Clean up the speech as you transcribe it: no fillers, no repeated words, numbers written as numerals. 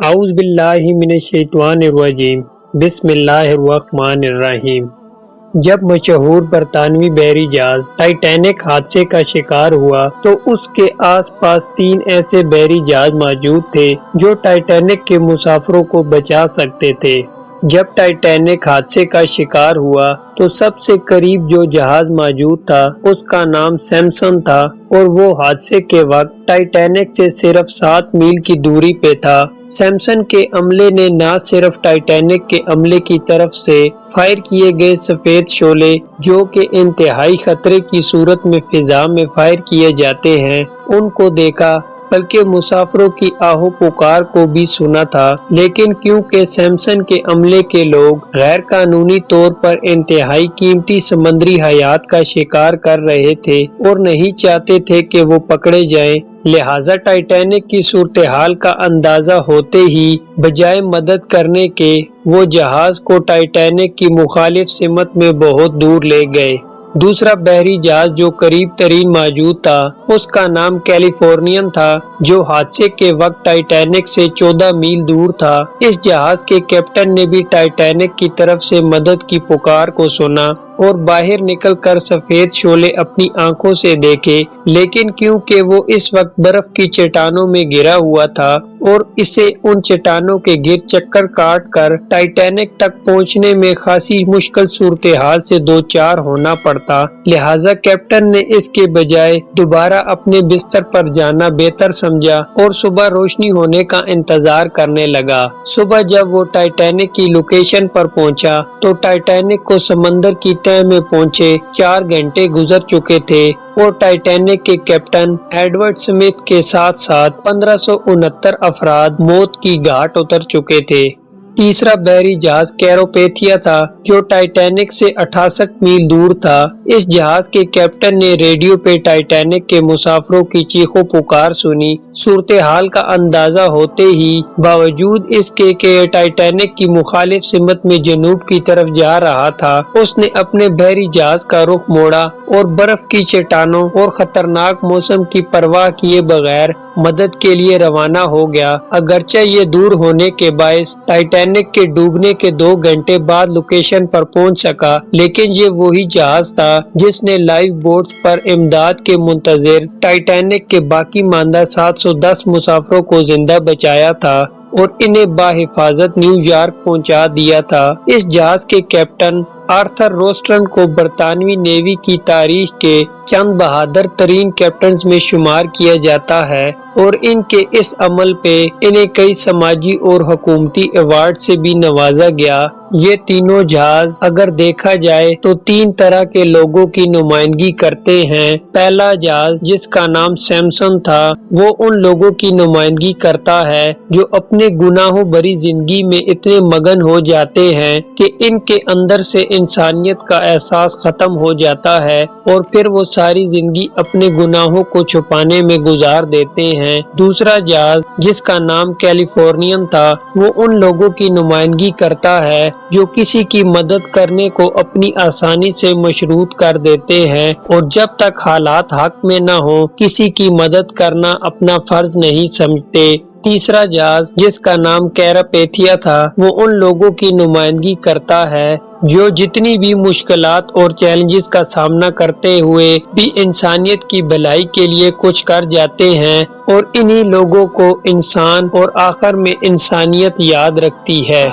اعوذ باللہ من الشیطان الرجیم بسم اللہ الرحمن الرحیم۔ جب مشہور برطانوی بحری جہاز ٹائٹینک حادثے کا شکار ہوا تو اس کے آس پاس 3 ایسے بحری جہاز موجود تھے جو ٹائٹینک کے مسافروں کو بچا سکتے تھے۔ جب ٹائٹینک حادثے کا شکار ہوا تو سب سے قریب جو جہاز موجود تھا اس کا نام سیمسن تھا اور وہ حادثے کے وقت ٹائٹینک سے صرف 7 میل کی دوری پہ تھا۔ سیمسن کے عملے نے نہ صرف ٹائٹینک کے عملے کی طرف سے فائر کیے گئے سفید شعلے جو کہ انتہائی خطرے کی صورت میں فضا میں فائر کیے جاتے ہیں ان کو دیکھا بلکہ مسافروں کی آہو پکار کو بھی سنا تھا، لیکن کیونکہ سیمسن کے عملے کے لوگ غیر قانونی طور پر انتہائی قیمتی سمندری حیات کا شکار کر رہے تھے اور نہیں چاہتے تھے کہ وہ پکڑے جائیں، لہٰذا ٹائٹینک کی صورتحال کا اندازہ ہوتے ہی بجائے مدد کرنے کے وہ جہاز کو ٹائٹینک کی مخالف سمت میں بہت دور لے گئے۔ دوسرا بحری جہاز جو قریب ترین موجود تھا اس کا نام کیلیفورنین تھا جو حادثے کے وقت ٹائٹینک سے 14 میل دور تھا۔ اس جہاز کے کیپٹن نے بھی ٹائٹینک کی طرف سے مدد کی پکار کو سنا اور باہر نکل کر سفید شعلے اپنی آنکھوں سے دیکھے، لیکن کیونکہ وہ اس وقت برف کی چٹانوں میں گرا ہوا تھا اور اسے ان چٹانوں کے گر چکر کاٹ کر ٹائٹینک تک پہنچنے میں خاصی مشکل صورتحال سے دوچار ہونا پڑتا، لہٰذا کیپٹن نے اس کے بجائے دوبارہ اپنے بستر پر جانا بہتر سمجھا اور صبح روشنی ہونے کا انتظار کرنے لگا۔ صبح جب وہ ٹائٹینک کی لوکیشن پر پہنچا تو ٹائٹینک کو سمندر کی تہہ میں پہنچے 4 گھنٹے گزر چکے تھے اور ٹائٹینک کے کیپٹن ایڈورڈ سمتھ کے ساتھ ساتھ 1569 افراد موت کی گھاٹ اتر چکے تھے۔ تیسرا بحری جہاز کیروپیتھیا تھا جو ٹائٹینک سے 68 میل دور تھا۔ اس جہاز کے کیپٹن نے ریڈیو پہ ٹائٹینک کے مسافروں کی چیخ و پکار سنی۔ صورتحال کا اندازہ ہوتے ہی باوجود اس کے کہ ٹائٹینک کی مخالف سمت میں جنوب کی طرف جا رہا تھا، اس نے اپنے بحری جہاز کا رخ موڑا اور برف کی چٹانوں اور خطرناک موسم کی پرواہ کیے بغیر مدد کے لیے روانہ ہو گیا۔ اگرچہ یہ دور ہونے کے باعث ٹائٹینک کے ڈوبنے کے 2 گھنٹے بعد لوکیشن پر پہنچ سکا، لیکن یہ وہی جہاز تھا جس نے لائف بوٹس پر امداد کے منتظر ٹائٹینک کے باقی ماندہ 710 مسافروں کو زندہ بچایا تھا اور انہیں بحفاظت نیو یارک پہنچا دیا تھا۔ اس جہاز کے کیپٹن آرتھر روسٹن کو برطانوی نیوی کی تاریخ کے چند بہادر ترین کیپٹنز میں شمار کیا جاتا ہے اور ان کے اس عمل پہ انہیں کئی سماجی اور حکومتی ایوارڈ سے بھی نوازا گیا۔ یہ تینوں جہاز اگر دیکھا جائے تو 3 طرح کے لوگوں کی نمائندگی کرتے ہیں۔ پہلا جہاز جس کا نام سیمسن تھا وہ ان لوگوں کی نمائندگی کرتا ہے جو اپنے گناہوں بھری زندگی میں اتنے مگن ہو جاتے ہیں کہ ان کے اندر سے انسانیت کا احساس ختم ہو جاتا ہے اور پھر وہ ساری زندگی اپنے گناہوں کو چھپانے میں گزار دیتے ہیں۔ دوسرا جہاز جس کا نام کیلیفورنین تھا وہ ان لوگوں کی نمائندگی کرتا ہے جو کسی کی مدد کرنے کو اپنی آسانی سے مشروط کر دیتے ہیں اور جب تک حالات حق میں نہ ہو کسی کی مدد کرنا اپنا فرض نہیں سمجھتے۔ تیسرا جہاز جس کا نام کیروپیتھیا تھا وہ ان لوگوں کی نمائندگی کرتا ہے جو جتنی بھی مشکلات اور چیلنجز کا سامنا کرتے ہوئے بھی انسانیت کی بھلائی کے لیے کچھ کر جاتے ہیں اور انہی لوگوں کو انسان اور آخر میں انسانیت یاد رکھتی ہے۔